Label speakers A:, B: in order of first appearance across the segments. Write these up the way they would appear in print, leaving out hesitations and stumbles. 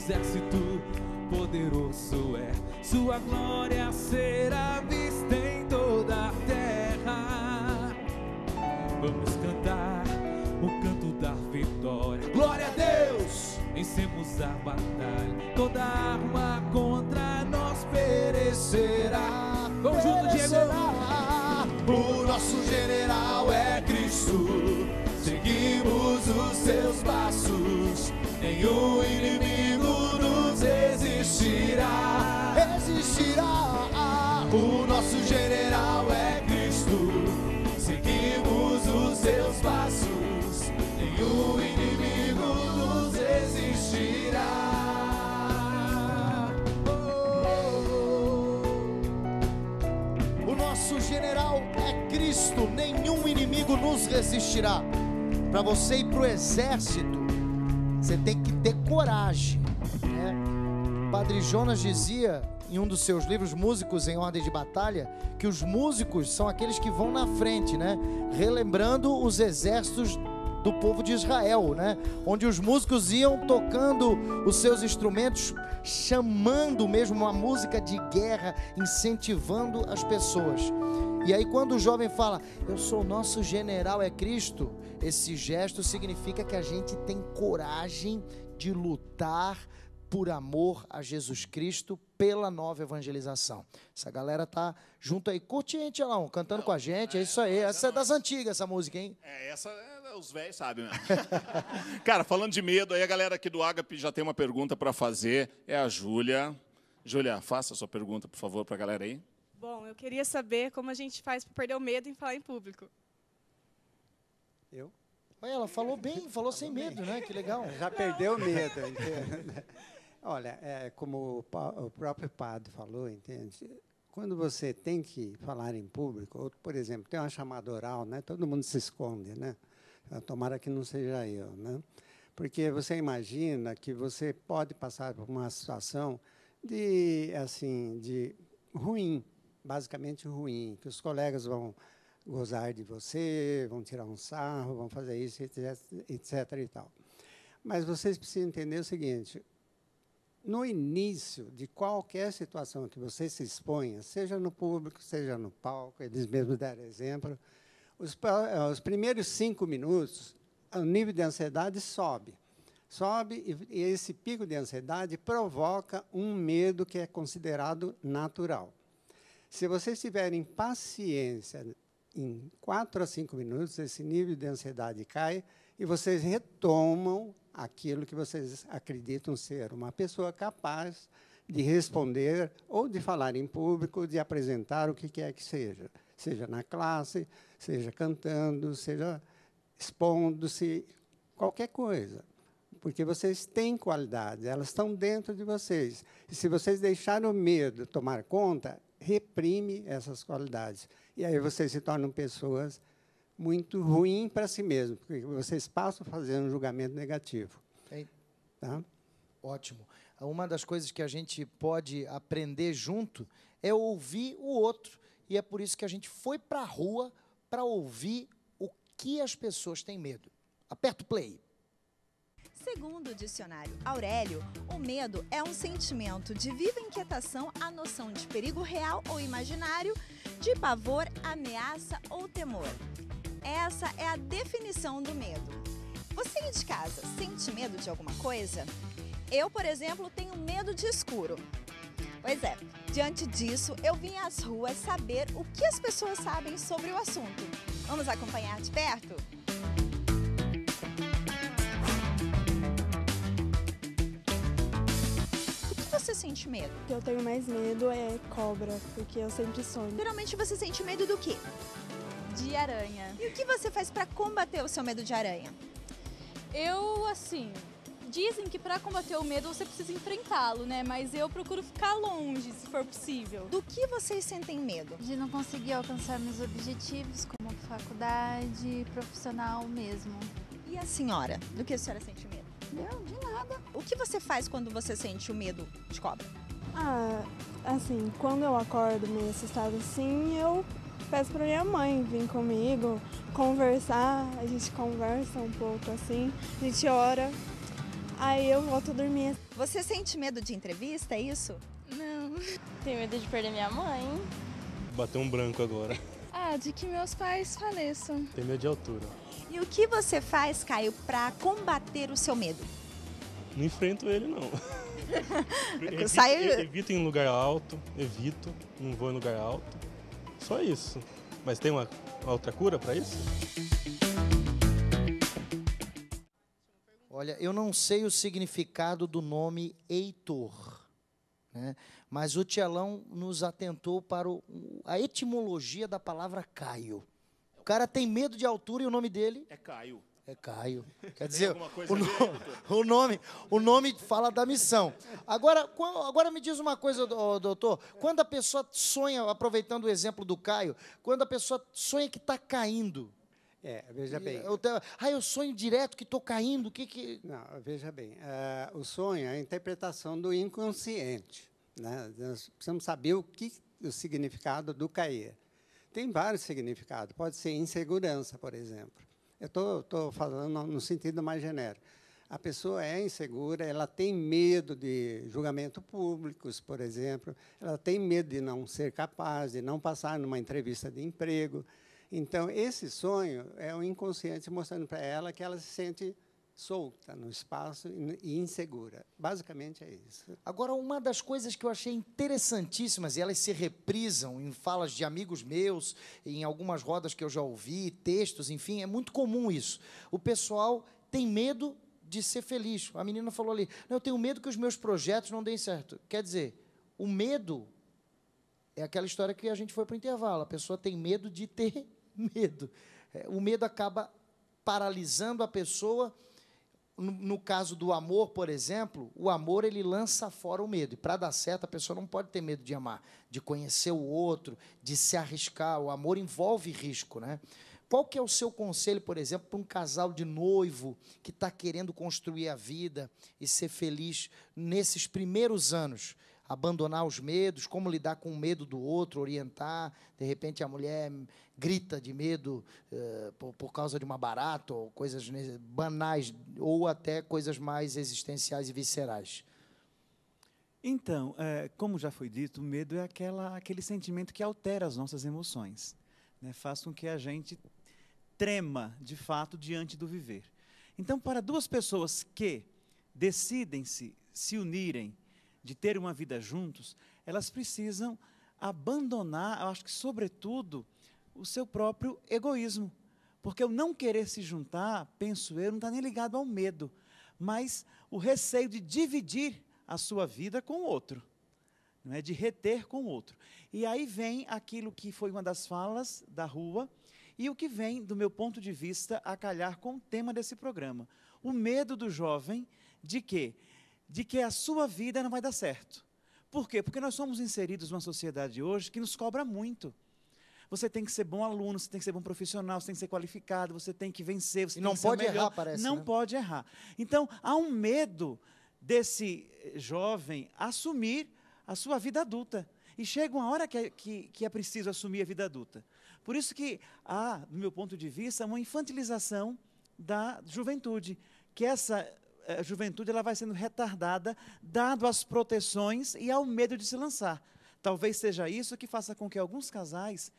A: exército poderoso é. Sua glória será vista em toda a terra. Vamos cantar o canto da vitória. Glória a Deus! Vencemos a batalha. Toda arma contra nós perecerá. Vamos junto, Diego!
B: O nosso general é Cristo. Seguimos os seus passos. Nenhum inimigo nos resistirá. Resistirá. O nosso general é Cristo. Seguimos os seus passos. Nenhum inimigo nos resistirá. O nosso general é Cristo. Nenhum inimigo nos resistirá. Para você ir para o exército, você tem que ter coragem, né? Padre Jonas dizia em um dos seus livros, Músicos em Ordem de Batalha, que os músicos são aqueles que vão na frente, né? Relembrando os exércitos do povo de Israel, né? Onde os músicos iam tocando os seus instrumentos, chamando mesmo uma música de guerra, incentivando as pessoas. E aí quando o jovem fala, eu sou o nosso general é Cristo, esse gesto significa que a gente tem coragem de lutar por amor a Jesus Cristo, pela nova evangelização. Essa galera tá junto aí. Curte, hein, Tielão? Cantando com a gente, é isso aí. Essa é das antigas, essa música, hein?
C: Essa os velhos sabem, né? Cara, falando de medo, aí a galera aqui do Ágape já tem uma pergunta para fazer. É a Júlia. Júlia, faça a sua pergunta, por favor, para a galera aí.
D: Bom, eu queria saber como a gente faz para perder o medo em falar em público.
B: Eu?
E: Olha, ela falou bem, falou sem medo, né? Que legal.
F: Já perdeu o medo, entende? Olha, como o próprio padre falou, entende? Quando você tem que falar em público, ou, por exemplo, tem uma chamada oral, né? Todo mundo se esconde, né? Tomara que não seja eu, né? Porque você imagina que você pode passar por uma situação de ruim, basicamente ruim, que os colegas vão gozar de você, vão tirar um sarro, vão fazer isso, etc. e tal. Mas vocês precisam entender o seguinte: no início de qualquer situação que você se exponha, seja no público, seja no palco, eles mesmos deram exemplo, os primeiros 5 minutos, o nível de ansiedade sobe. Sobe, e esse pico de ansiedade provoca um medo que é considerado natural. Se vocês tiverem paciência, em 4 a 5 minutos, esse nível de ansiedade cai e vocês retomam aquilo que vocês acreditam ser uma pessoa capaz de responder ou de falar em público, de apresentar o que quer que seja. Seja na classe, seja cantando, seja expondo-se, qualquer coisa. Porque vocês têm qualidades, elas estão dentro de vocês. E se vocês deixarem o medo tomar conta, reprime essas qualidades. E aí vocês se tornam pessoas muito ruins para si mesmos, porque vocês passam a fazer um julgamento negativo. Tá?
E: Ótimo. Uma das coisas que a gente pode aprender junto é ouvir o outro. E é por isso que a gente foi para a rua para ouvir o que as pessoas têm medo. Aperta o play.
G: Segundo o dicionário Aurélio, o medo é um sentimento de viva inquietação à noção de perigo real ou imaginário, de pavor, ameaça ou temor. Essa é a definição do medo. Você aí de casa sente medo de alguma coisa? Eu, por exemplo, tenho medo de escuro. Pois é, diante disso, eu vim às ruas saber o que as pessoas sabem sobre o assunto. Vamos acompanhar de perto? Você sente medo?
H: O que eu tenho mais medo é cobra, porque eu sempre sonho.
G: Geralmente você sente medo do quê?
I: De aranha.
G: E o que você faz para combater o seu medo de aranha?
I: Dizem que para combater o medo você precisa enfrentá-lo, né? Mas eu procuro ficar longe, se for possível.
G: Do que vocês sentem medo?
J: De não conseguir alcançar meus objetivos, como faculdade, profissional mesmo.
G: E a senhora? Do que a senhora sente medo?
H: Não, de nada.
G: O que você faz quando você sente o medo de cobra?
H: Quando eu acordo meio assustada assim, eu peço pra minha mãe vir comigo, conversar, a gente conversa um pouco assim, a gente ora. Aí eu volto a dormir.
G: Você sente medo de entrevista, é isso?
J: Não. Tenho medo de perder minha mãe.
K: Bateu um branco agora.
J: Ah, de que meus pais faleçam.
K: Tem medo de altura.
G: E o que você faz, Caio, para combater o seu medo?
K: Não enfrento ele, não. Evito em lugar alto, não vou em lugar alto. Só isso. Mas tem uma outra cura para isso?
E: Olha, eu não sei o significado do nome Heitor, né? Mas o Tchelão nos atentou para a etimologia da palavra Caio. O cara tem medo de altura e o nome dele
C: é Caio.
E: É Caio. Quer dizer,
C: coisa
E: o nome fala da missão. Agora me diz uma coisa, doutor. Quando a pessoa sonha, aproveitando o exemplo do Caio, quando a pessoa sonha que está caindo.
F: Veja bem.
E: Eu sonho direto que estou caindo.
F: Não, veja bem. O sonho é a interpretação do inconsciente, né? Nós precisamos saber o significado do cair. Tem vários significados. Pode ser insegurança, por exemplo. Eu estou falando no sentido mais genérico. A pessoa é insegura, ela tem medo de julgamento públicos, por exemplo, ela tem medo de não ser capaz, de não passar numa entrevista de emprego. Então, esse sonho é o inconsciente mostrando para ela que ela se sente solta no espaço e insegura. Basicamente é isso.
E: Agora, uma das coisas que eu achei interessantíssimas, e elas se reprisam em falas de amigos meus, em algumas rodas que eu já ouvi, textos, enfim, é muito comum isso. O pessoal tem medo de ser feliz. A menina falou ali, eu tenho medo que os meus projetos não deem certo. Quer dizer, o medo é aquela história que a gente foi para o intervalo. A pessoa tem medo de ter medo. O medo acaba paralisando a pessoa. No caso do amor, por exemplo, o amor ele lança fora o medo. E para dar certo, a pessoa não pode ter medo de amar, de conhecer o outro, de se arriscar. O amor envolve risco, né? Qual que é o seu conselho, por exemplo, para um casal de noivo que está querendo construir a vida e ser feliz nesses primeiros anos? Abandonar os medos, como lidar com o medo do outro, orientar. De repente, a mulher grita de medo por causa de uma barata, ou coisas banais, ou até coisas mais existenciais e viscerais.
A: Então, como já foi dito, o medo é aquele sentimento que altera as nossas emoções, né? Faz com que a gente trema, de fato, diante do viver. Então, para duas pessoas que decidem se unirem, de ter uma vida juntos, elas precisam abandonar, eu acho que, sobretudo, o seu próprio egoísmo. Porque o não querer se juntar, penso eu, não está nem ligado ao medo, mas o receio de dividir a sua vida com o outro, não é? De reter com o outro. E aí vem aquilo que foi uma das falas da rua, e o que vem, do meu ponto de vista, a calhar com o tema desse programa. O medo do jovem de quê? De que a sua vida não vai dar certo. Por quê? Porque nós somos inseridos numa sociedade hoje que nos cobra muito. Você tem que ser bom aluno, você tem que ser bom profissional, você tem que ser qualificado, você tem que vencer, você tem que ser o melhor.
E: Não pode errar, parece.
A: Não pode errar. Então, há um medo desse jovem assumir a sua vida adulta. E chega uma hora que é preciso assumir a vida adulta. Por isso que há, do meu ponto de vista, uma infantilização da juventude, que essa a juventude ela vai sendo retardada, dado as proteções e ao medo de se lançar. Talvez seja isso que faça com que alguns casais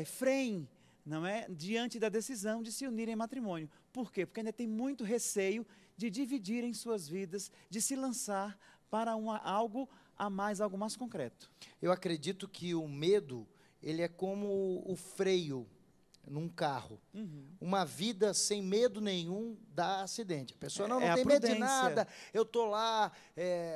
A: freiem, não é, diante da decisão de se unirem em matrimônio. Por quê? Porque ainda tem muito receio de dividirem suas vidas, de se lançar para algo a mais, algo mais concreto.
E: Eu acredito que o medo, ele é como o freio num carro. Uma vida sem medo nenhum dá acidente. A pessoa não tem medo de nada, eu estou lá,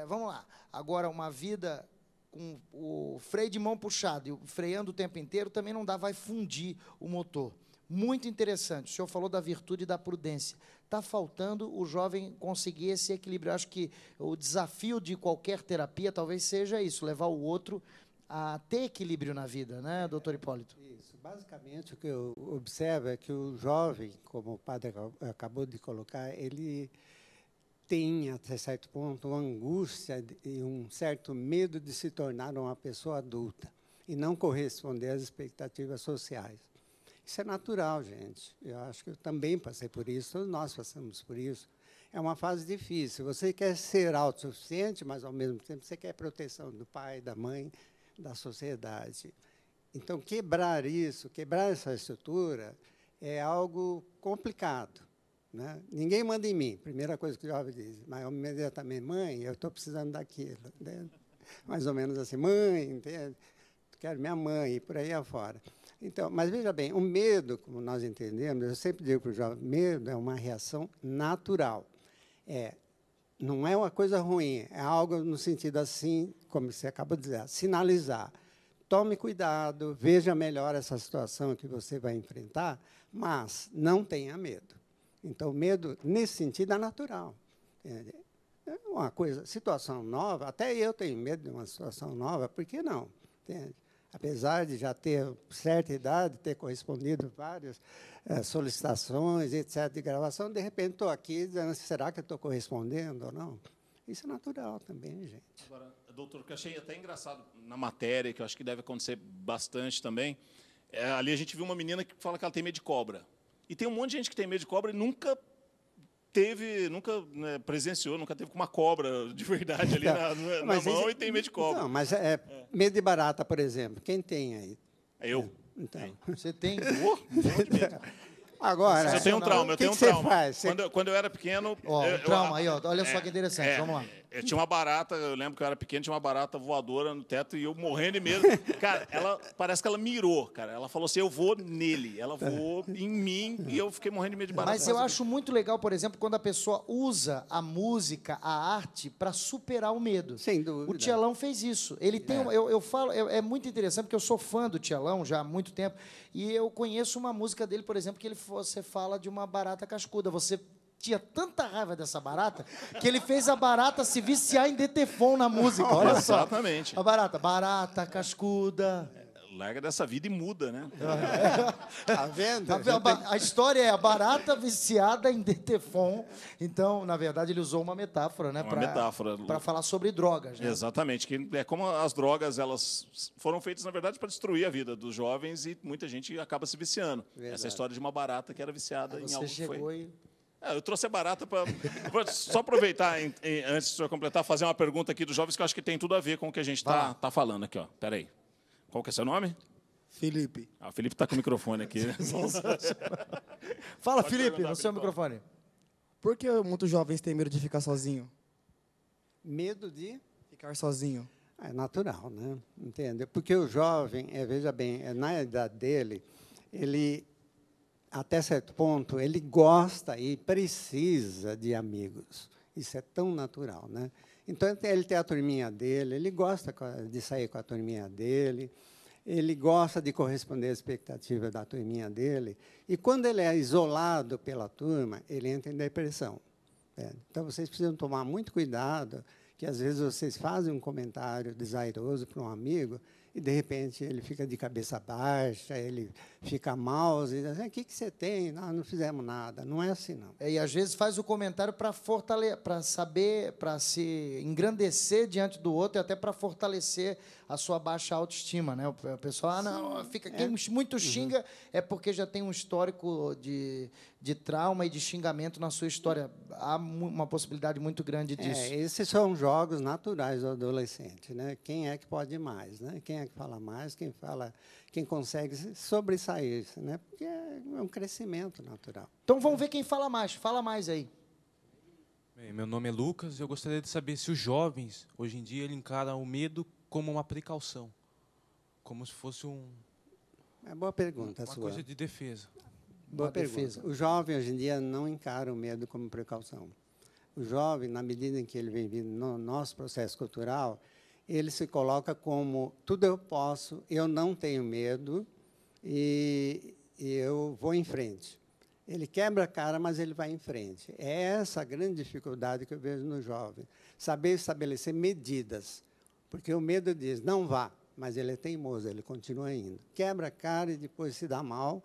E: vamos lá. Agora, uma vida com o freio de mão puxado e freando o tempo inteiro também não dá, vai fundir o motor. Muito interessante. O senhor falou da virtude e da prudência. Está faltando o jovem conseguir esse equilíbrio. Eu acho que o desafio de qualquer terapia talvez seja isso, levar o outro a ter equilíbrio na vida, né, doutor Hipólito?
F: Isso. Basicamente, o que eu observo é que o jovem, como o padre acabou de colocar, ele tem, até certo ponto, uma angústia e um certo medo de se tornar uma pessoa adulta e não corresponder às expectativas sociais. Isso é natural, gente. Eu acho que eu também passei por isso, todos nós passamos por isso. é uma fase difícil. Você quer ser autossuficiente, mas, ao mesmo tempo, você quer proteção do pai, da mãe, da sociedade. Então, quebrar isso, quebrar essa estrutura, é algo complicado, né? Ninguém manda em mim, primeira coisa que o jovem diz. Mas, imediatamente, mãe, eu estou precisando daquilo. Né? Mais ou menos assim, mãe, entende? Quero minha mãe, e por aí afora. Então, mas, veja bem, o medo, como nós entendemos, eu sempre digo para o jovem, medo é uma reação natural. Não é uma coisa ruim, é algo no sentido assim, como você acabou de dizer, sinalizar. Tome cuidado, veja melhor essa situação que você vai enfrentar, mas não tenha medo. Então, medo, nesse sentido, é natural. É uma coisa, situação nova, até eu tenho medo de uma situação nova, por que não? Entende? Apesar de já ter certa idade, ter correspondido várias solicitações, etc., de gravação, de repente estou aqui dizendo, será que eu estou correspondendo ou não? Isso é natural também, gente.
C: Agora, doutor, o que eu achei até engraçado na matéria, que eu acho que deve acontecer bastante também, ali a gente viu uma menina que fala que ela tem medo de cobra. E tem um monte de gente que tem medo de cobra e nunca presenciou, nunca teve com uma cobra de verdade ali na mão e tem medo de cobra.
F: Não, mas medo de barata, por exemplo. Quem tem aí?
C: Eu.
F: Então.
E: Você tem?
F: Agora,
C: eu tenho um trauma,
F: que você faz?
C: Quando eu era pequeno...
E: trauma aí, olha só que interessante, vamos lá.
C: Eu tinha uma barata, eu lembro que eu era pequeno, tinha uma barata voadora no teto e eu morrendo de medo. Cara, parece que ela mirou, cara. Ela falou assim, eu vou nele. Ela voou em mim e eu fiquei morrendo de medo de barata.
E: Mas eu acho muito legal, por exemplo, quando a pessoa usa a música, a arte, para superar o medo.
F: Sem dúvida.
E: O Tchelão fez isso. Ele tem, eu falo, é muito interessante, porque eu sou fã do Tchelão já há muito tempo, e eu conheço uma música dele, por exemplo, que você fala de uma barata cascuda. Você tinha tanta raiva dessa barata que ele fez a barata se viciar em Detefon na música. Olha só.
C: Exatamente.
E: A barata cascuda.
C: Larga dessa vida e muda, né?
F: Tá vendo?
E: A história é a barata viciada em Detefon. Então, na verdade, ele usou uma metáfora, né? Para falar sobre drogas. Né?
C: Exatamente. Que é como as drogas, elas foram feitas, na verdade, para destruir a vida dos jovens e muita gente acaba se viciando.
F: Verdade.
C: Essa história de uma barata que era viciada em algo que foi...
E: e...
C: eu trouxe a barata para... Só aproveitar, antes do senhor completar, fazer uma pergunta aqui dos jovens que eu acho que tem tudo a ver com o que a gente está falando aqui. Espera aí. Qual que é seu nome?
L: Felipe.
C: O Felipe está com o microfone aqui.
E: Fala, Felipe, no seu microfone.
L: Por que muitos jovens têm medo de ficar sozinho?
F: Medo de?
L: Ficar sozinho.
F: É natural, né? Entende? Porque o jovem, veja bem, na idade dele, ele... até certo ponto, ele gosta e precisa de amigos. Isso é tão natural, né? Então, ele tem a turminha dele, ele gosta de sair com a turminha dele, ele gosta de corresponder às expectativas da turminha dele, e quando ele é isolado pela turma, ele entra em depressão. Então, vocês precisam tomar muito cuidado, que às vezes vocês fazem um comentário desairoso para um amigo, e, de repente, ele fica de cabeça baixa, ele fica mal, e diz assim, o que você tem? Não fizemos nada. Não é assim, não.
E: E, às vezes, faz o comentário para saber, para se engrandecer diante do outro e até para fortalecer a sua baixa autoestima. Né? O pessoal, quem muito xinga é porque já tem um histórico de trauma e de xingamento na sua história. Há uma possibilidade muito grande disso.
F: Esses são jogos naturais do adolescente. Né? Quem é que pode mais? Né? Quem é que fala mais? Quem consegue sobressair? Né? Porque é um crescimento natural.
E: Então, vamos ver quem fala mais. Fala mais aí.
A: Bem, meu nome é Lucas e eu gostaria de saber se os jovens, hoje em dia, ele encaram o medo como uma precaução. Como se fosse
F: boa pergunta,
A: uma coisa de defesa.
F: Boa pergunta. O jovem, hoje em dia, não encara o medo como precaução. O jovem, na medida em que ele vem vindo no nosso processo cultural, ele se coloca como tudo eu posso, eu não tenho medo e eu vou em frente. Ele quebra a cara, mas ele vai em frente. É essa a grande dificuldade que eu vejo no jovem. Saber estabelecer medidas. Porque o medo diz, não vá, mas ele é teimoso, ele continua indo. Quebra a cara e depois se dá mal,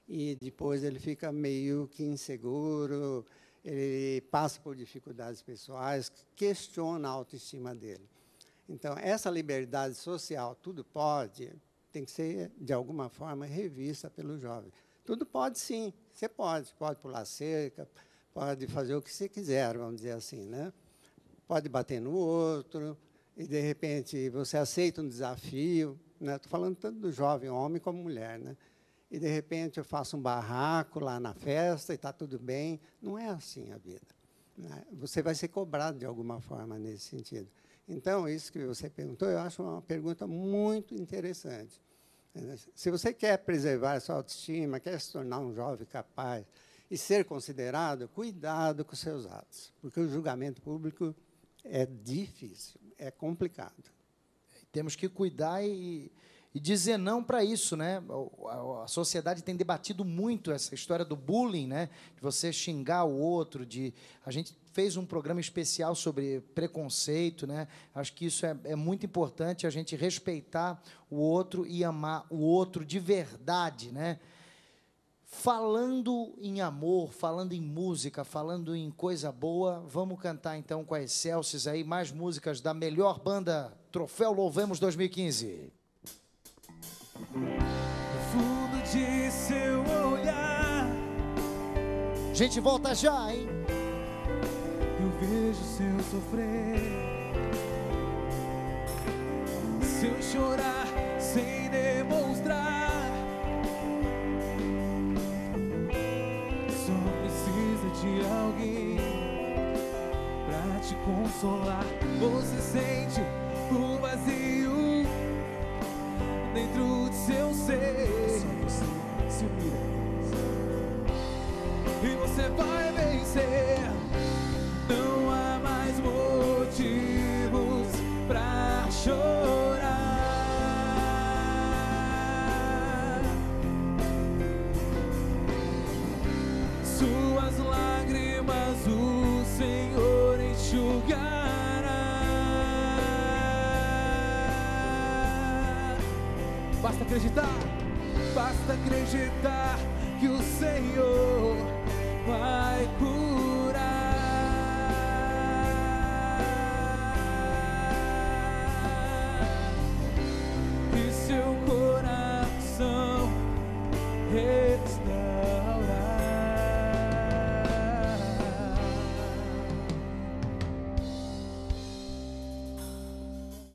F: e depois ele fica meio que inseguro, ele passa por dificuldades pessoais, questiona a autoestima dele. Então, essa liberdade social, tudo pode, tem que ser, de alguma forma, revista pelo jovem. Tudo pode, sim. Você pode pular cerca, pode fazer o que você quiser, vamos dizer assim, né? Pode bater no outro, e, de repente, você aceita um desafio, né? Estou falando tanto do jovem, homem como mulher, né? E, de repente, eu faço um barraco lá na festa e está tudo bem. Não é assim a vida, né? Você vai ser cobrado de alguma forma nesse sentido. Então, isso que você perguntou, eu acho uma pergunta muito interessante. Se você quer preservar a sua autoestima, quer se tornar um jovem capaz e ser considerado, cuidado com os seus atos, porque o julgamento público é difícil, é complicado.
E: Temos que cuidar e dizer não para isso, né? A sociedade tem debatido muito essa história do bullying, né? De você xingar o outro, a gente fez um programa especial sobre preconceito, né? Acho que isso é muito importante, a gente respeitar o outro e amar o outro de verdade, né? Falando em amor, falando em música, falando em coisa boa, vamos cantar então com a Excelsis aí mais músicas da melhor banda Troféu Louvemos 2015.
A: No fundo de seu olhar,
E: gente, volta já, hein?
A: eu vejo seu sofrer. Seu chorar sem demonstrar, só precisa de alguém pra te consolar. Você sente o vazio dentro de seu ser, se humilha e você vai vencer. Não há mais motivos pra chorar. Suas lágrimas o Senhor enxugará. Basta acreditar que o Senhor vai curar.